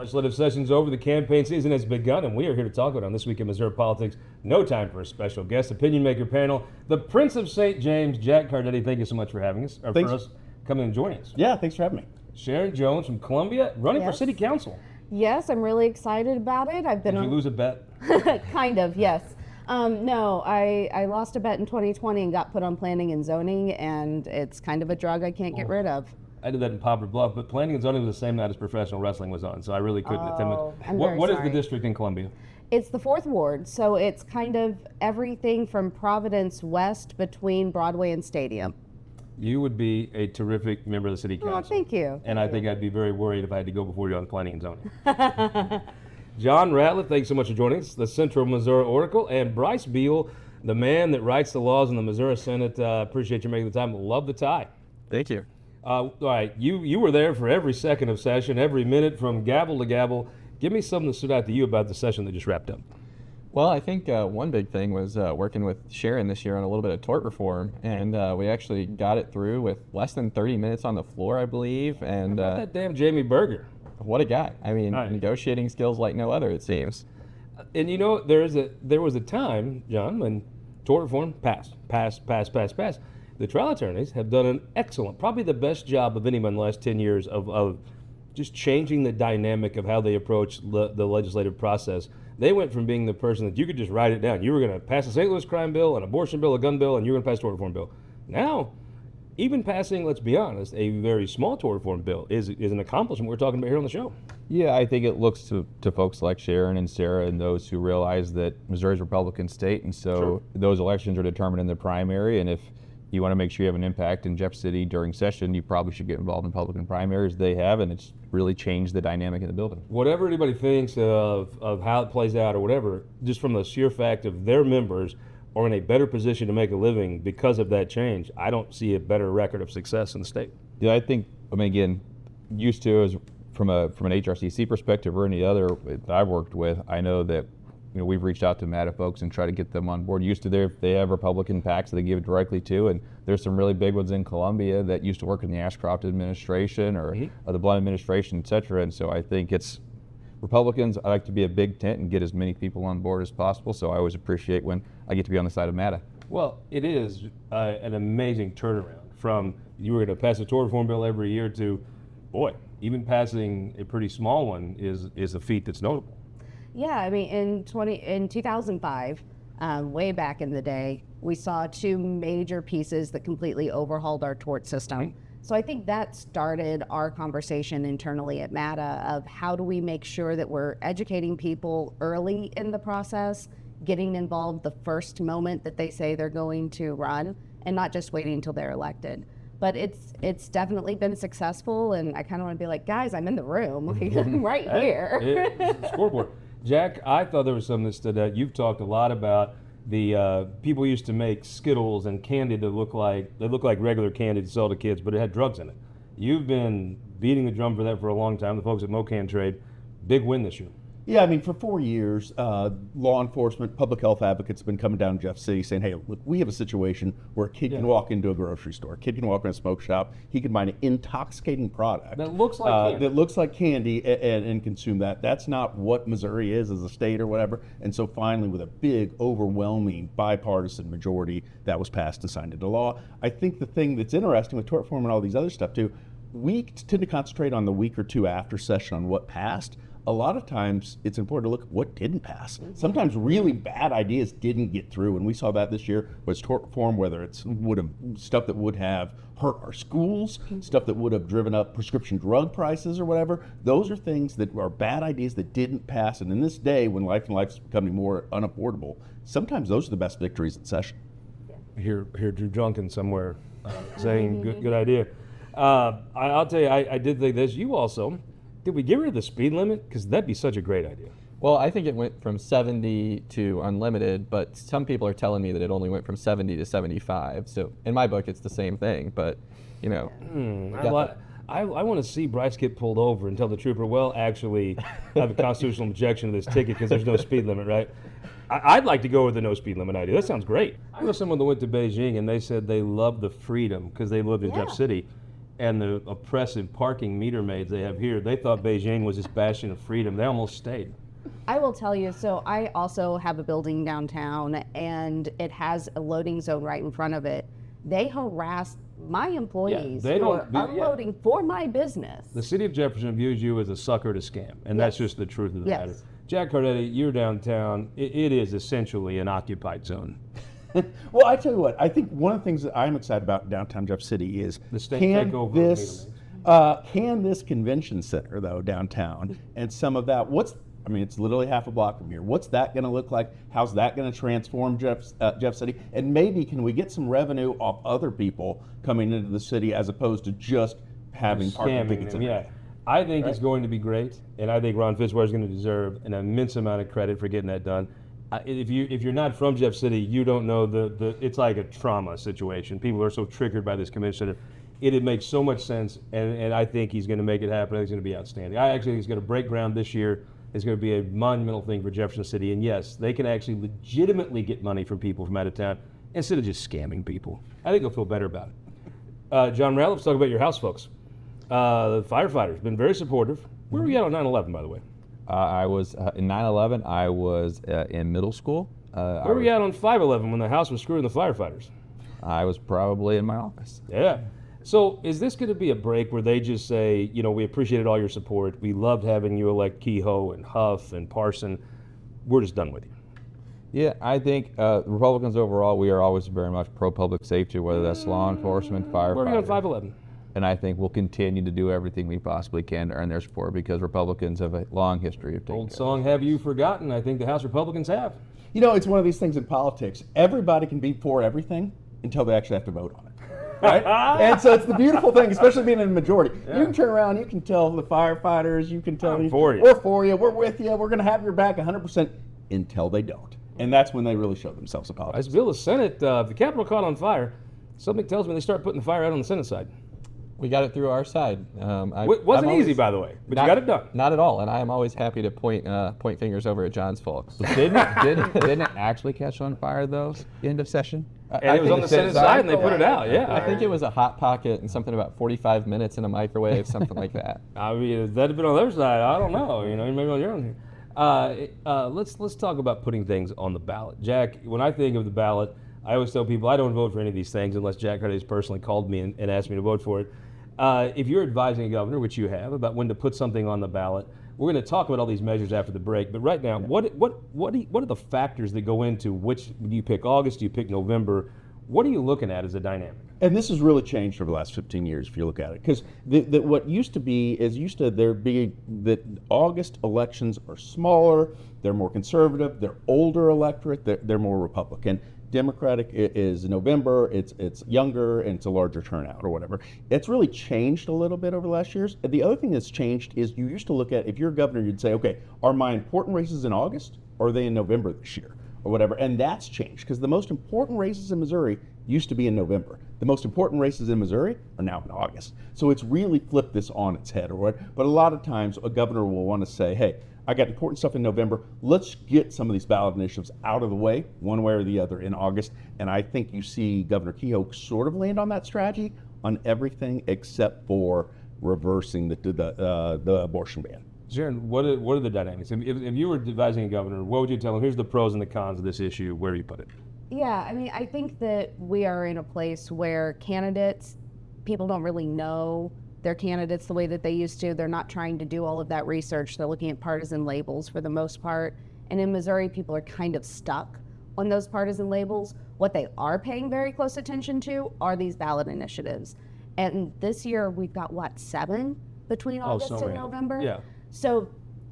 Legislative session's over, the campaign season has begun, and we are here to talk about it on This Week in Missouri Politics. No time for a special guest, opinion maker panel, the Prince of St. James, Jack Cardetti. Thank you so much for having us, or Thanks. for us coming and joining us. Yeah, thanks for having me. Sharon Jones from Columbia, running for Yes. city council. Yes, I'm really excited about it. I've been Did you lose a bet? kind of, yes. No, I lost a bet in 2020 and got put on planning and zoning, and it's kind of a drug I can't get rid of. I did that in Poplar Bluff, but planning and zoning was the same night as professional wrestling was on, so I really couldn't attend it. I'm What, very what is the sorry. district in Columbia? It's the 4th Ward, so it's kind of everything from Providence West between Broadway and Stadium. You would be a terrific member of the city council. Oh, thank you. And I think I'd be very worried if I had to go before you on planning and zoning. John Ratliff, thanks so much for joining us, the Central Missouri Oracle, and Bryce Beal, the man that writes the laws in the Missouri Senate. Appreciate you making the time. Love the tie. Thank you. All right, you were there for every second of session, every minute from gavel to gavel. Give me something that stood out to you about the session that just wrapped up. Well, I think one big thing was working with Sharon this year on a little bit of tort reform, and we actually got it through with less than 30 minutes on the floor, I believe. And That damn Jamie Berger. what a guy! I mean, Right. negotiating skills like no other, it seems. And you know, there was a time, John, when tort reform passed. The trial attorneys have done an excellent, probably the best job of anyone in the last 10 years of just changing the dynamic of how they approach the legislative process. They went from being the person that you could just write it down. You were going to pass a St. Louis crime bill, an abortion bill, a gun bill, and you were going to pass a tort reform bill. Now, even passing, let's be honest, a very small tort reform bill is an accomplishment we're talking about here on the show. Yeah, I think it looks to folks like Sharon and Sarah and those who realize that Missouri's a Republican state, and so Sure. those elections are determined in the primary, and if you want to make sure you have an impact in Jeff City during session, you probably should get involved in Republican primaries. They have, and it's really changed the dynamic in the building. Whatever anybody thinks of how it plays out or whatever, just from the sheer fact of their members are in a better position to make a living because of that change, I don't see a better record of success in the state. Yeah, I mean, again, used to as from an HRCC perspective or any other that I've worked with, I know that we've reached out to MATA folks and try to get them on board. Used to they have Republican PACs that they give it directly to, and there's some really big ones in Columbia that used to work in the Ashcroft administration or the Blunt administration, et cetera. And so I think it's Republicans. I like to be a big tent and get as many people on board as possible. So I always appreciate when I get to be on the side of MATA. Well, it is an amazing turnaround from you were going to pass a tort reform bill every year to, boy, even passing a pretty small one is a feat that's notable. Yeah, I mean, in 2005, way back in the day, we saw 2 major pieces that completely overhauled our tort system. So I think that started our conversation internally at MATA of how do we make sure that we're educating people early in the process, getting involved the first moment that they say they're going to run, and not just waiting until they're elected. But it's definitely been successful, and I kind of want to be like, guys, I'm in the room, I'm right here. Scoreboard. Jack, I thought there was something that stood out. You've talked a lot about the people used to make Skittles and candy that look like regular candy to sell to kids, but it had drugs in it. You've been beating the drum for that for a long time. The folks at Mocan Trade, big win this year. Yeah, I mean, for 4 years, law enforcement, public health advocates have been coming down to Jeff City saying, hey, look, we have a situation where a kid can walk into a grocery store, a kid can walk in a smoke shop, he can buy an intoxicating product That looks like candy and consume that. That's not what Missouri is as a state or whatever. And so finally, with a big, overwhelming bipartisan majority, that was passed and signed into law. I think the thing that's interesting with tort reform and all these other stuff too, we tend to concentrate on the week or two after session on what passed. A lot of times it's important to look at what didn't pass. Sometimes really bad ideas didn't get through, and we saw that this year was tort reform, whether it's stuff that would have hurt our schools, stuff that would have driven up prescription drug prices or whatever. Those are things that are bad ideas that didn't pass, and in this day when life is becoming more unaffordable, sometimes those are the best victories in session. Hear Drew Junkin somewhere saying good idea. I'll tell you, I did think this. You also. Did we get rid of the speed limit? Because that'd be such a great idea. Well, I think it went from 70 to unlimited, but some people are telling me that it only went from 70 to 75. So in my book, it's the same thing, but I want to see Bryce get pulled over and tell the trooper, well, actually, I have a constitutional objection to this ticket because there's no speed limit, right? I'd like to go with the no speed limit idea. That sounds great. I know someone that went to Beijing and they said they loved the freedom because they lived in Jeff City. and the oppressive parking meter maids they have here, they thought Beijing was this bastion of freedom. They almost stayed. I will tell you, so I also have a building downtown and it has a loading zone right in front of it. They harass my employees they who are don't- unloading for my business. The city of Jefferson views you as a sucker to scam, and that's Yes. just the truth of the Yes. matter. Jack Cardetti, you're downtown. It is essentially an occupied zone. Well, I tell you what, I think one of the things that I'm excited about in downtown Jeff City is The state can takeover of this meter can this convention center though downtown and some of that it's literally half a block from here. What's that going to look like? How's that going to transform Jeff City? And maybe can we get some revenue off other people coming into the city as opposed to just having parking Scamming tickets? them, in yeah. there? I think it's Right. going to be great, and I think Ron Fitzwater is going to deserve an immense amount of credit for getting that done. If you're not from Jeff City, you don't know it's like a trauma situation. People are so triggered by this convention center. It makes so much sense, and I think he's going to make it happen. I think it's going to be outstanding. I actually think he's going to break ground this year. It's going to be a monumental thing for Jefferson City, and yes, they can actually legitimately get money from people from out of town instead of just scamming people. I think they'll feel better about it. John Ratliff, let's talk about your house folks. The firefighters been very supportive. Where were you at on 9/11, by the way? I was in 9/11. I was in middle school. Where were you at on 5/11 when the house was screwing the firefighters? I was probably in my office. Yeah. So is this going to be a break where they just say, we appreciated all your support. We loved having you elect Kehoe and Huff and Parson. We're just done with you. Yeah, I think Republicans overall, we are always very much pro-public safety, whether that's law enforcement, Where were you on firefighters. 5/11? And I think we'll continue to do everything we possibly can to earn their support because Republicans have a long history of taking Old care of song, Have You Forgotten? I think the House Republicans have. It's one of these things in politics. Everybody can be for everything until they actually have to vote on it. Right? And so it's the beautiful thing, especially being in the majority. Yeah. You can turn around, you can tell the firefighters, you can tell I'm them, for you. we're for you, we're with you, we're going to have your back 100% until they don't. And that's when they really show themselves in politics. As Bill, the Senate, if the Capitol caught on fire, something tells me they start putting the fire out on the Senate side. We got it through our side. Wasn't easy, by the way, but you got it done. Not at all, and I am always happy to point fingers over at John's folks. Didn't it actually catch on fire though? End of session. And it was on the Senate side, and they put it out, yeah. I think it was a hot pocket and something about 45 minutes in a microwave, something like that. I mean, if that had been on the other side, I don't know. Maybe on your own here. Let's talk about putting things on the ballot. Jack, when I think of the ballot, I always tell people I don't vote for any of these things unless Jack Cardetti personally called me and asked me to vote for it. If you're advising a governor, which you have, about when to put something on the ballot, we're going to talk about all these measures after the break. But right now, what are the factors that go into which do you pick August? Do you pick November? What are you looking at as a dynamic? And this has really changed over the last 15 years if you look at it. Because what used to be is there be that August elections are smaller, they're more conservative, they're older electorate, they're more Republican. Democratic is November, it's younger, and it's a larger turnout or whatever. It's really changed a little bit over the last years. And the other thing that's changed is you used to look at, if you're a governor, you'd say, okay, are my important races in August or are they in November this year? Or whatever, and that's changed because the most important races in Missouri used to be in November. The most important races in Missouri are now in August. So it's really flipped this on its head, or what? But a lot of times a governor will want to say, hey, I got important stuff in November. Let's get some of these ballot initiatives out of the way, one way or the other, in August. And I think you see Governor Kehoe sort of land on that strategy on everything except for reversing the abortion ban. Sharon, what are the dynamics? If you were advising a governor, what would you tell him? Here's the pros and the cons of this issue. Where do you put it? Yeah, I mean, I think that we are in a place where people don't really know their candidates the way that they used to. They're not trying to do all of that research. They're looking at partisan labels for the most part. And in Missouri, people are kind of stuck on those partisan labels. What they are paying very close attention to are these ballot initiatives. And this year, we've got, 7 between August and random. November? Yeah. So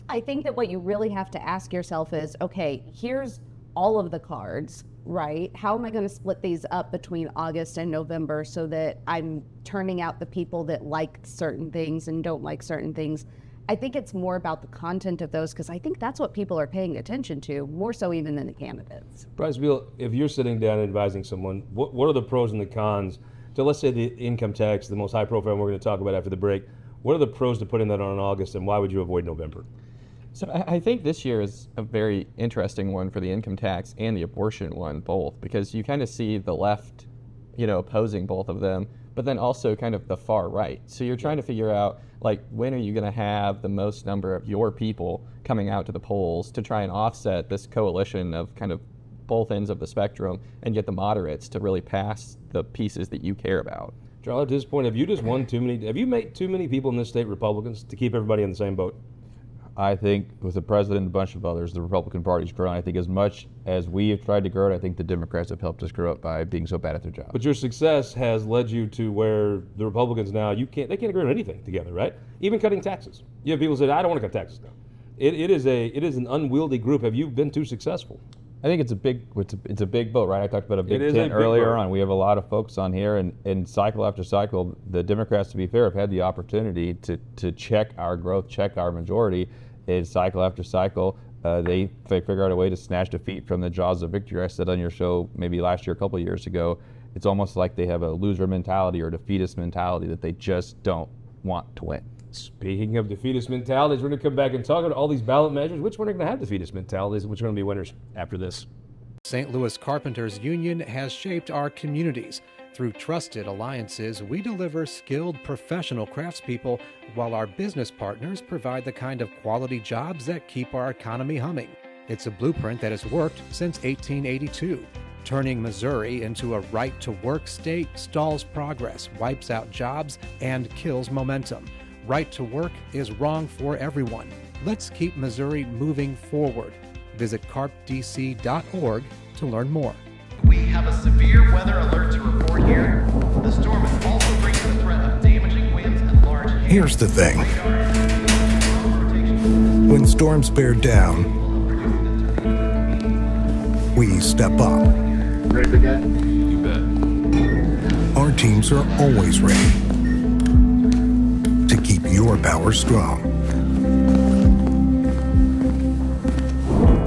I think that what you really have to ask yourself is, okay, here's all of the cards, right? How am I going to split these up between August and November so that I'm turning out the people that like certain things and don't like certain things? I think it's more about the content of those because I think that's what people are paying attention to, more so even than the candidates. Bryce, Beal, if you're sitting down and advising someone, what are the pros and the cons to, let's say, the income tax, the most high profile we're going to talk about after the break? What are the pros to putting that on in August, and why would you avoid November? So I think this year is a very interesting one for the income tax and the abortion one both, because you kind of see the left, opposing both of them. but then also kind of the far right. So you're trying to figure out, like, when are you going to have the most number of your people coming out to the polls to try and offset this coalition of kind of both ends of the spectrum and get the moderates to really pass the pieces that you care about. Charlie, to this point, have you just won too many? Have you made too many people in this state Republicans to keep everybody in the same boat? I think with the president and a bunch of others, the Republican Party's grown. I think as much as we have tried to grow it, I think the Democrats have helped us grow it by being so bad at their job. But your success has led you to where the Republicans now, they can't agree on anything together, right? Even cutting taxes. You have people say, I don't want to cut taxes now. It is an unwieldy group. Have you been too successful? I think it's a big boat, right? I talked about a big It is tent a big earlier boat. on. We have a lot of folks on here, and cycle after cycle, the Democrats, to be fair, have had the opportunity to check our growth, check our majority. And cycle after cycle, they figure out a way to snatch defeat from the jaws of victory. I said on your show maybe last year, a couple of years ago, it's almost like they have a loser mentality or defeatist mentality that they just don't want to win. Speaking of defeatist mentalities, we're going to come back and talk about all these ballot measures. Which one are going to have defeatist mentalities? Which are going to be winners after this? St. Louis Carpenters Union has shaped our communities. Through trusted alliances, we deliver skilled professional craftspeople while our business partners provide the kind of quality jobs that keep our economy humming. It's a blueprint that has worked since 1882. Turning Missouri into a right-to-work state stalls progress, wipes out jobs, and kills momentum. Right to work is wrong for everyone. Let's keep Missouri moving forward. Visit carpdc.org to learn more. We have a severe weather alert to report here. The storm is also bringing the threat of damaging winds and large hail. Here's the thing. When storms bear down, we step up. Ready to begin? You bet. Our teams are always ready to keep your power strong.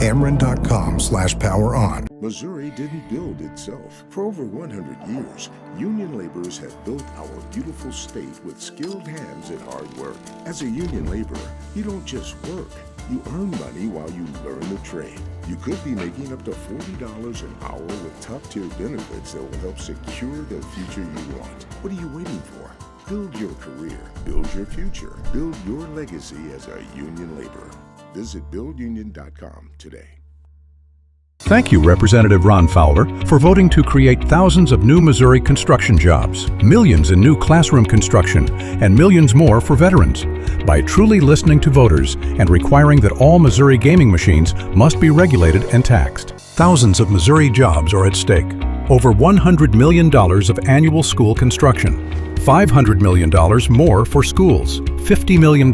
Ameren.com/poweron. Missouri didn't build itself. For over 100 years, union laborers have built our beautiful state with skilled hands and hard work. As a union laborer, you don't just work. You earn money while you learn the trade. You could be making up to $40 an hour with top-tier benefits that will help secure the future you want. What are you waiting for? Build your career. Build your future. Build your legacy as a union laborer. Visit buildunion.com today. Thank you, Representative Ron Fowler, for voting to create thousands of new Missouri construction jobs, millions in new classroom construction, and millions more for veterans. By truly listening to voters and requiring that all Missouri gaming machines must be regulated and taxed. Thousands of Missouri jobs are at stake. Over $100 million of annual school construction. $500 million more for schools, $50 million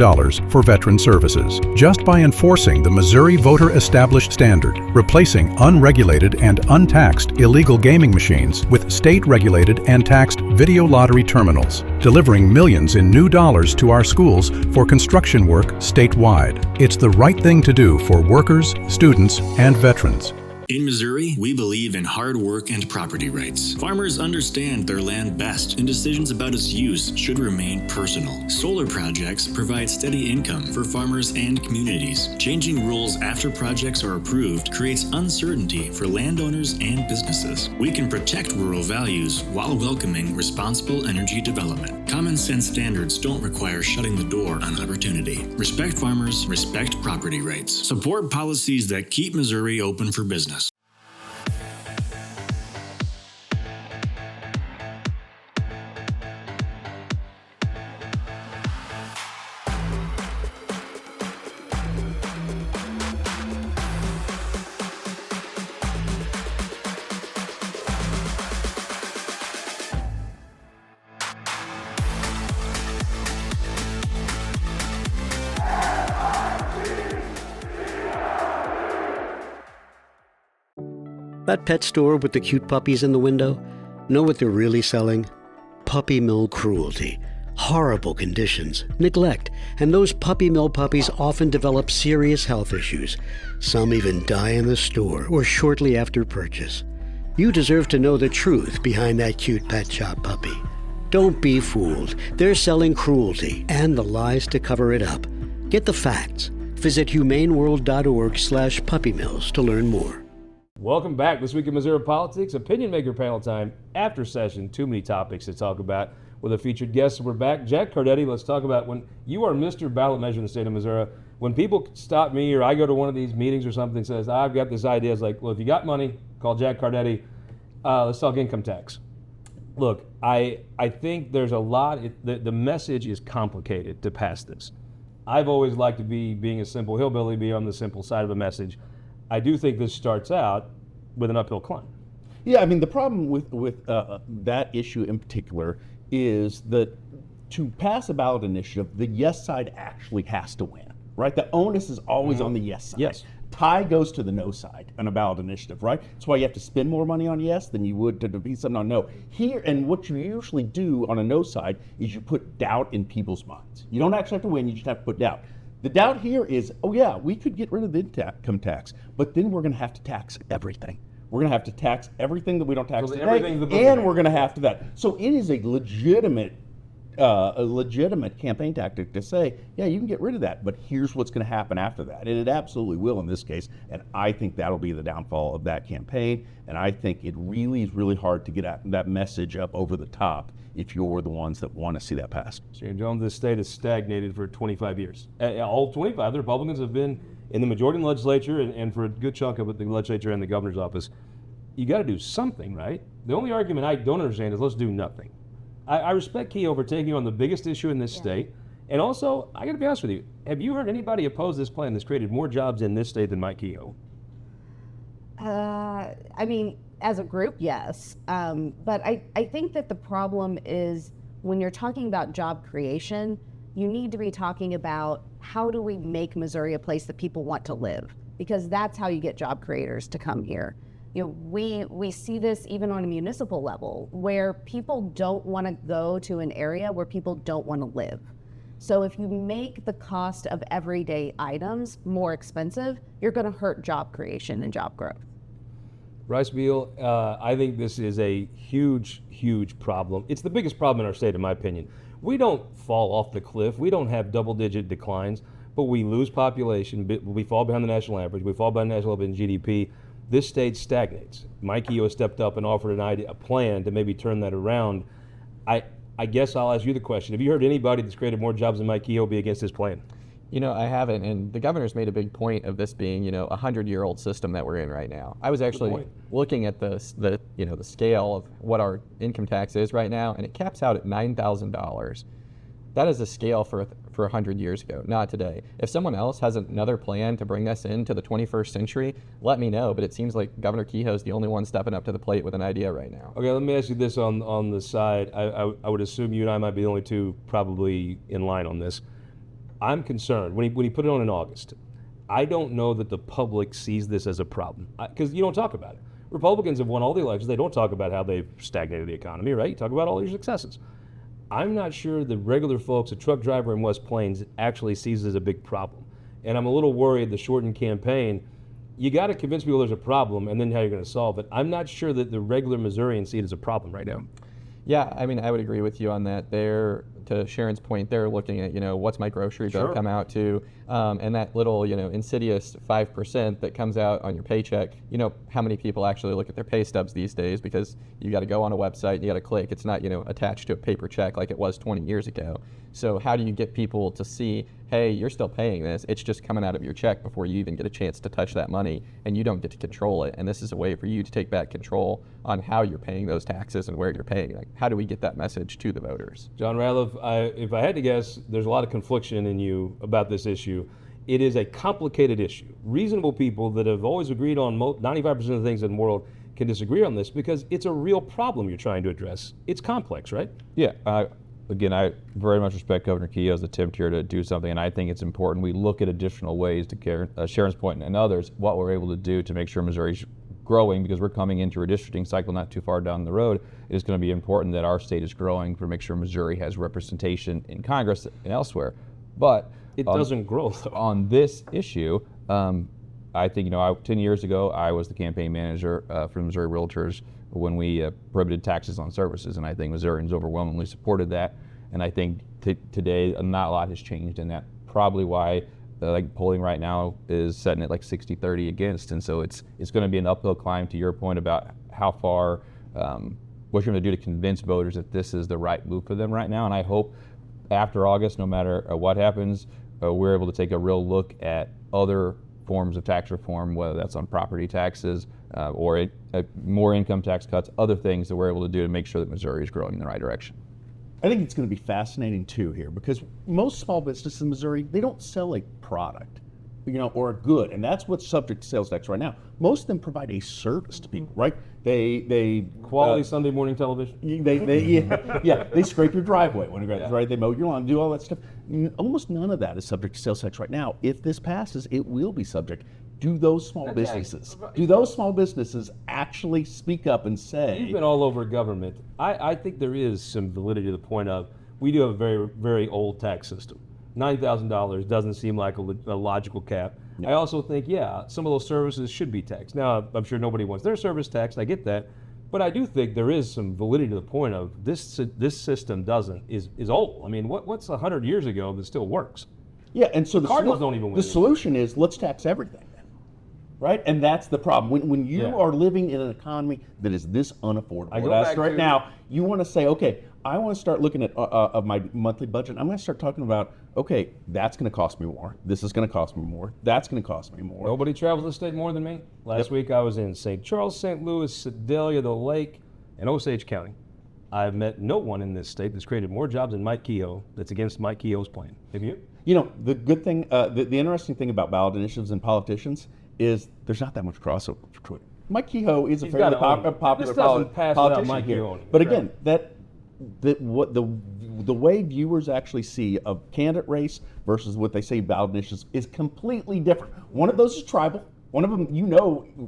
for veteran services, just by enforcing the Missouri Voter Established Standard, replacing unregulated and untaxed illegal gaming machines with state-regulated and taxed video lottery terminals, delivering millions in new dollars to our schools for construction work statewide. It's the right thing to do for workers, students, and veterans. In Missouri, we believe in hard work and property rights. Farmers understand their land best, and decisions about its use should remain personal. Solar projects provide steady income for farmers and communities. Changing rules after projects are approved creates uncertainty for landowners and businesses. We can protect rural values while welcoming responsible energy development. Common sense standards don't require shutting the door on opportunity. Respect farmers, respect property rights. Support policies that keep Missouri open for business. That pet store with the cute puppies in the window? Know what they're really selling? Puppy mill cruelty. Horrible conditions, neglect, and those puppy mill puppies often develop serious health issues. Some even die in the store or shortly after purchase. You deserve to know the truth behind that cute pet shop puppy. Don't be fooled. They're selling cruelty and the lies to cover it up. Get the facts. Visit humaneworld.org/puppymills to learn more. Welcome back. This week in Missouri Politics, Opinion Maker Panel Time. After session, too many topics to talk about with a featured guest. We're back. Jack Cardetti, let's talk about when you are Mr. Ballot Measure in the state of Missouri. When people stop me or I go to one of these meetings or something says, I've got this idea, it's like, well, if you got money, call Jack Cardetti. Let's talk income tax. Look, I think there's a lot, the message is complicated to pass this. I've always liked to being a simple hillbilly, be on the simple side of a message. I do think this starts out with an uphill climb. Yeah, I mean, the problem with that issue in particular is that to pass a ballot initiative, the yes side actually has to win, right? The onus is always on the yes side. Yes. Tie goes to the no side on a ballot initiative, right? That's why you have to spend more money on yes than you would to defeat something on no. Here, and what you usually do on a no side is you put doubt in people's minds. You don't actually have to win, you just have to put doubt. The doubt here is, oh yeah, we could get rid of the income tax, but then we're going to have to tax everything. We're going to have to tax everything that we don't tax today, and we're going to have to that. So it is a legitimate campaign tactic to say, yeah, you can get rid of that, but here's what's going to happen after that. And it absolutely will in this case, and I think that'll be the downfall of that campaign, and I think it really is really hard to get that message up over the top if you're the ones that want to see that passed. Sharon Jones, this state has stagnated for 25 years. All 25, the Republicans have been in the majority in the legislature and for a good chunk of it, the legislature and the governor's office. You got to do something, right? The only argument I don't understand is let's do nothing. I respect Kehoe for taking on the biggest issue in this state. And also, I got to be honest with you, have you heard anybody oppose this plan that's created more jobs in this state than Mike Kehoe? I mean, as a group, yes. But I think that the problem is when you're talking about job creation, you need to be talking about how do we make Missouri a place that people want to live? Because that's how you get job creators to come here. You know, we see this even on a municipal level where people don't want to go to an area where people don't want to live. So if you make the cost of everyday items more expensive, you're going to hurt job creation and job growth. Bryce, Beal, I think this is a huge, huge problem. It's the biggest problem in our state, in my opinion. We don't fall off the cliff. We don't have double-digit declines, but we lose population. We fall behind the national average. We fall behind the national average in GDP. This state stagnates. Mike Kehoe stepped up and offered a plan to maybe turn that around. I guess I'll ask you the question. Have you heard anybody that's created more jobs than Mike Kehoe be against this plan? You know, I haven't, and the governor's made a big point of this being, you know, a 100-year-old system that we're in right now. I was actually looking at the scale of what our income tax is right now, and it caps out at $9,000. That is a scale for 100 years ago, not today. If someone else has another plan to bring us into the 21st century, let me know, but it seems like Governor Kehoe's the only one stepping up to the plate with an idea right now. Okay, let me ask you this on the side. I would assume you and I might be the only two probably in line on this. I'm concerned, when he put it on in August, I don't know that the public sees this as a problem, because you don't talk about it. Republicans have won all the elections. They don't talk about how they've stagnated the economy, right? You talk about all your successes. I'm not sure the regular folks, a truck driver in West Plains, actually sees it as a big problem. And I'm a little worried the shortened campaign, you got to convince people there's a problem and then how you're going to solve it. I'm not sure that the regular Missourians see it as a problem right now. Yeah, I mean, I would agree with you on that. To Sharon's point, they're looking at, what's my grocery bill come out to, and that little, insidious 5% that comes out on your paycheck. How many people actually look at their pay stubs these days, because you got to go on a website, you got to click. It's not, attached to a paper check like it was 20 years ago. So how do you get people to see, hey, you're still paying this, it's just coming out of your check before you even get a chance to touch that money, and you don't get to control it. And this is a way for you to take back control on how you're paying those taxes and where you're paying. Like, how do we get that message to the voters? John Ratliff, if I had to guess, there's a lot of confliction in you about this issue. It is a complicated issue. Reasonable people that have always agreed on 95% of the things in the world can disagree on this because it's a real problem you're trying to address. It's complex, right? Yeah. Again, I very much respect Governor Kehoe's attempt here to do something, and I think it's important we look at additional ways, to Sharon's point and others, what we're able to do to make sure Missouri's growing, because we're coming into a redistricting cycle not too far down the road. It's going to be important that our state is growing to make sure Missouri has representation in Congress and elsewhere. But it doesn't grow, though. On this issue, I think, 10 years ago, I was the campaign manager for the Missouri Realtors when we prohibited taxes on services, and I think Missourians overwhelmingly supported that. And I think today not a lot has changed in that. Probably why like polling right now is setting it like 60-30 against, and so it's going to be an uphill climb to your point about how far, what you're going to do to convince voters that this is the right move for them right now. And I hope after August, no matter what happens, we're able to take a real look at other forms of tax reform, whether that's on property taxes or more income tax cuts, other things that we're able to do to make sure that Missouri is growing in the right direction. I think it's going to be fascinating too here, because most small businesses in Missouri, they don't sell a product, or a good, and that's what's subject to sales tax right now. Most of them provide a service to people, right? They Quality Sunday morning television. They scrape your driveway when you're right. They mow your lawn, do all that stuff. Almost none of that is subject to sales tax right now. If this passes, it will be subject. Do those small businesses actually speak up and say? You've been all over government. I think there is some validity to the point of we do have a very, very old tax system. $9,000 doesn't seem like a logical cap. No. I also think, some of those services should be taxed. Now, I'm sure nobody wants their service taxed. I get that. But I do think there is some validity to the point of this system is old. I mean, what's 100 years ago that still works? Yeah, and so Cardinals don't even win. The solution is let's tax everything. Right, and that's the problem. When you are living in an economy that is this unaffordable, right now, you want to say, okay, I want to start looking at of my monthly budget. I'm going to start talking about, okay, that's going to cost me more. This is going to cost me more. That's going to cost me more. Nobody travels the state more than me. Last week I was in St. Charles, St. Louis, Sedalia, the Lake, and Osage County. I've met no one in this state that's created more jobs than Mike Kehoe that's against Mike Kehoe's plan. Have you? The good thing, the interesting thing about ballot initiatives and politicians is there's not that much crossover between. Mike Kehoe is a fairly popular politician here. But again, the way viewers actually see a candidate race versus what they say ballot initiatives is completely different. One of those is tribal. One of them,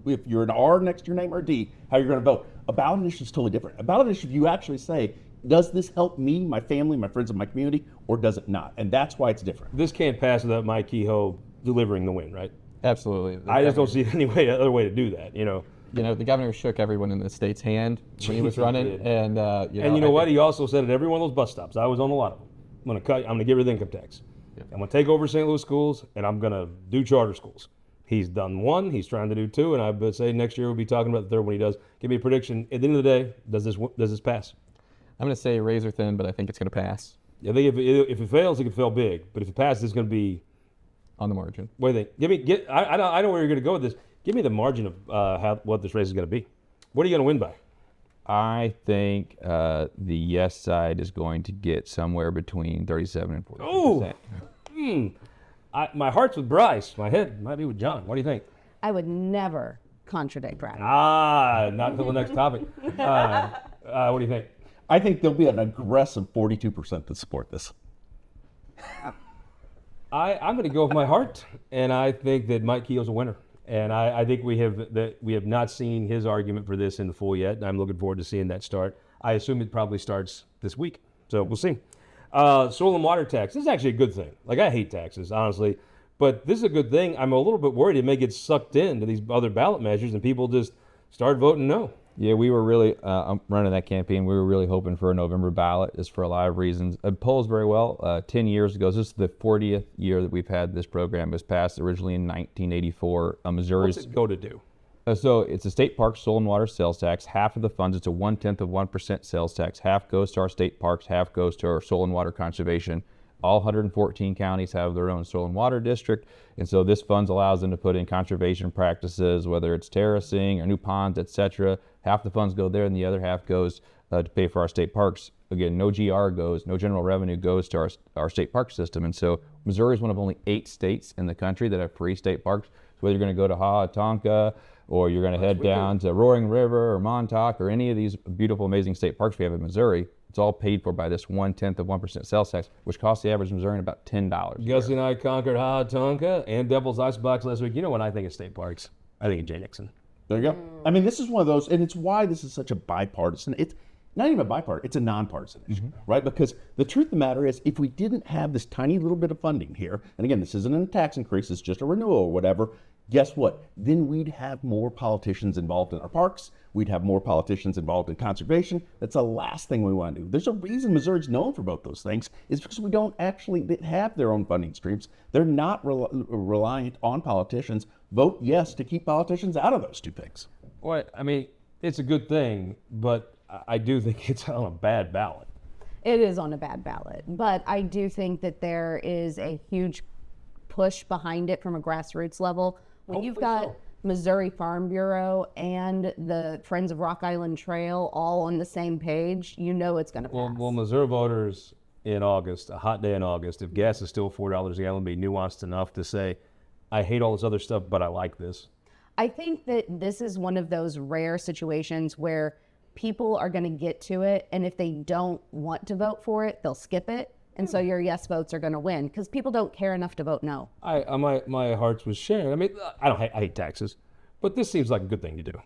if you're an R next to your name or a D, how you're going to vote. A ballot initiative is totally different. A ballot initiative, you actually say, does this help me, my family, my friends, and my community, or does it not? And that's why it's different. This can't pass without Mike Kehoe delivering the win, right? Absolutely. I just don't see any other way to do that. The governor shook everyone in the state's hand when he was running, and you know what? He also said at every one of those bus stops, I was on a lot of them. I'm going to get rid of the income tax. Yeah. I'm going to take over St. Louis schools, and I'm going to do charter schools. He's done one. He's trying to do two, and I would say next year we'll be talking about the third one he does. Give me a prediction. At the end of the day, does this pass? I'm going to say razor thin, but I think it's going to pass. I think if it fails, it could fail big. But if it passes, it's going to be on the margin. What do you think? I know where you're going to go with this. Give me the margin of what this race is going to be. What are you going to win by? I think the yes side is going to get somewhere between 37 and 40%. My heart's with Bryce. My head might be with John. What do you think? I would never contradict Ratliff. Not until the next topic. What do you think? I think there'll be an aggressive 42% that support this. I'm going to go with my heart, and I think that Mike Kehoe's a winner. And I think we have not seen his argument for this in the full yet, and I'm looking forward to seeing that start. I assume it probably starts this week, so we'll see. Soil and water tax. This is actually a good thing. Like, I hate taxes, honestly, but this is a good thing. I'm a little bit worried it may get sucked into these other ballot measures and people just start voting no. Yeah, we were really running that campaign. We were really hoping for a November ballot, just for a lot of reasons. It polls very well. 10 years ago, this is the 40th year that we've had this program. It was passed originally in 1984. Missouri's. What's it go to do? So it's a state park soil and water sales tax. Half of the funds, it's a 1/10% sales tax. Half goes to our state parks, half goes to our soil and water conservation. All 114 counties have their own soil and water district, and so this funds allows them to put in conservation practices, whether it's terracing or new ponds, etc. Half the funds go there, and the other half goes to pay for our state parks. Again, no general revenue goes to our state park system, and so Missouri is one of only 8 states in the country that have free state parks. So whether you're going to go to Hawatonka, or you're going to head down to Roaring River or Montauk or any of these beautiful, amazing state parks we have in Missouri, it's all paid for by this 1/10% sales tax, which costs the average Missourian about $10. Gussie and I conquered Hawatonka and Devil's Icebox last week. You know when I think of state parks, I think of Jay Nixon. There you go. I mean, this is one of those, and it's why this is such a bipartisan. It's not even a bipartisan, it's a nonpartisan issue, right? Because the truth of the matter is, if we didn't have this tiny little bit of funding here, and again, this isn't a tax increase, it's just a renewal or whatever, guess what? Then we'd have more politicians involved in our parks. We'd have more politicians involved in conservation. That's the last thing we want to do. There's a reason Missouri's known for both those things, is because we don't actually have their own funding streams. They're not reliant on politicians. Vote yes to keep politicians out of those two things. Well, I mean, it's a good thing, but I do think it's on a bad ballot. It is on a bad ballot, but I do think that there is a huge push behind it from a grassroots level. When you've got Missouri Farm Bureau and the Friends of Rock Island Trail all on the same page, you know it's going to pass. Well, Missouri voters in August, a hot day in August, if gas is still $4 a gallon, be nuanced enough to say, I hate all this other stuff, but I like this. I think that this is one of those rare situations where people are going to get to it, and if they don't want to vote for it, they'll skip it. And so your yes votes are going to win because people don't care enough to vote no. My heart's with Sharon. I mean, I hate taxes, but this seems like a good thing to do.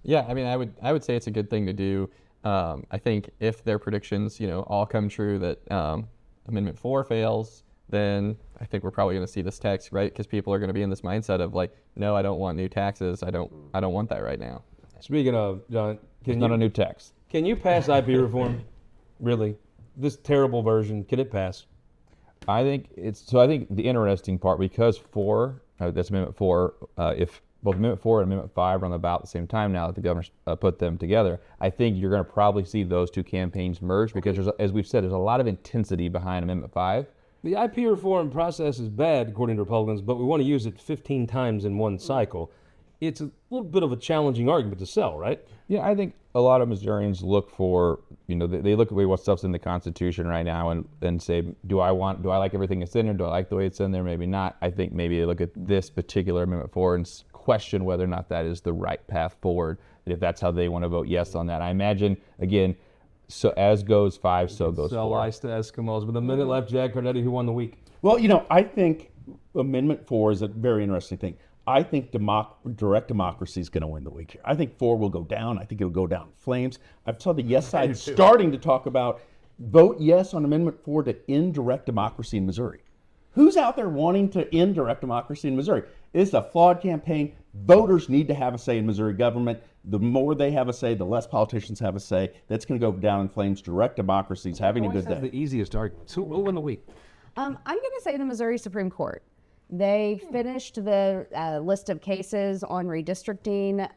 Yeah, I mean, I would say it's a good thing to do. I think if their predictions, all come true that Amendment 4 fails, then I think we're probably going to see this text, right? Because people are going to be in this mindset of like, no, I don't want new taxes. I don't want that right now. Speaking of, John, it's not a new tax. Can you pass IP reform? Really? This terrible version, can it pass? I think the interesting part, because that's Amendment 4, if both Amendment 4 and Amendment 5 are on the ballot at the same time now that the governor put them together, I think you're going to probably see those two campaigns merge because, as we've said, there's a lot of intensity behind Amendment 5. The IP reform process is bad, according to Republicans, but we want to use it 15 times in one cycle. It's a little bit of a challenging argument to sell, right? Yeah, I think a lot of Missourians look for, they look at what stuff's in the Constitution right now and say, do I like everything that's in there? Do I like the way it's in there? Maybe not. I think maybe they look at this particular Amendment 4 and question whether or not that is the right path forward, and if that's how they want to vote yes on that. I imagine, again, so as goes 5, so goes 4. Sell ice to Eskimos. With a minute left, Jack Cardetti, who won the week? Well, I think Amendment 4 is a very interesting thing. I think direct democracy is going to win the week here. I think 4 will go down. I think it'll go down in flames. I've saw the yes side starting to talk about vote yes on Amendment 4 to end direct democracy in Missouri. Who's out there wanting to end direct democracy in Missouri? It's a flawed campaign. Voters need to have a say in Missouri government. The more they have a say, the less politicians have a say. That's going to go down in flames. Direct democracy is having a good day. The easiest argument. Who will win the week? I'm going to say the Missouri Supreme Court. They finished the list of cases on redistricting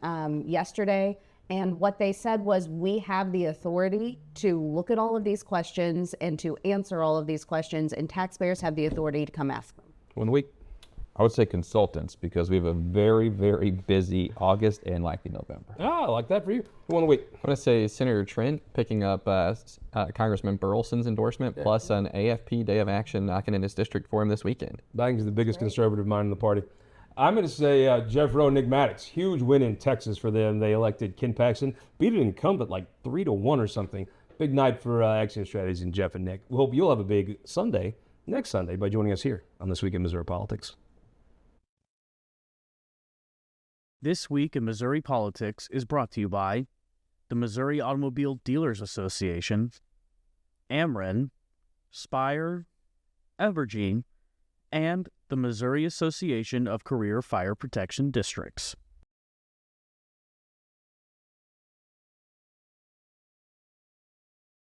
yesterday, and what they said was we have the authority to look at all of these questions and to answer all of these questions, and taxpayers have the authority to come ask them. Win the week? I would say consultants, because we have a very, very busy August and likely November. I like that for you. Who won the week? I'm going to say Senator Trent picking up Congressman Burleson's endorsement, plus an AFP Day of Action knocking in his district for him this weekend. I think he's the biggest conservative mind in the party. I'm going to say Jeff Rowe, Nick Maddox. Huge win in Texas for them. They elected Ken Paxton, beat an incumbent like 3-1 or something. Big night for Axiom Strategies and Jeff and Nick. We hope you'll have a big Sunday, next Sunday, by joining us here on This Week in Missouri Politics. This Week in Missouri Politics is brought to you by the Missouri Automobile Dealers Association, Ameren, Spire, Evergene, and the Missouri Association of Career Fire Protection Districts.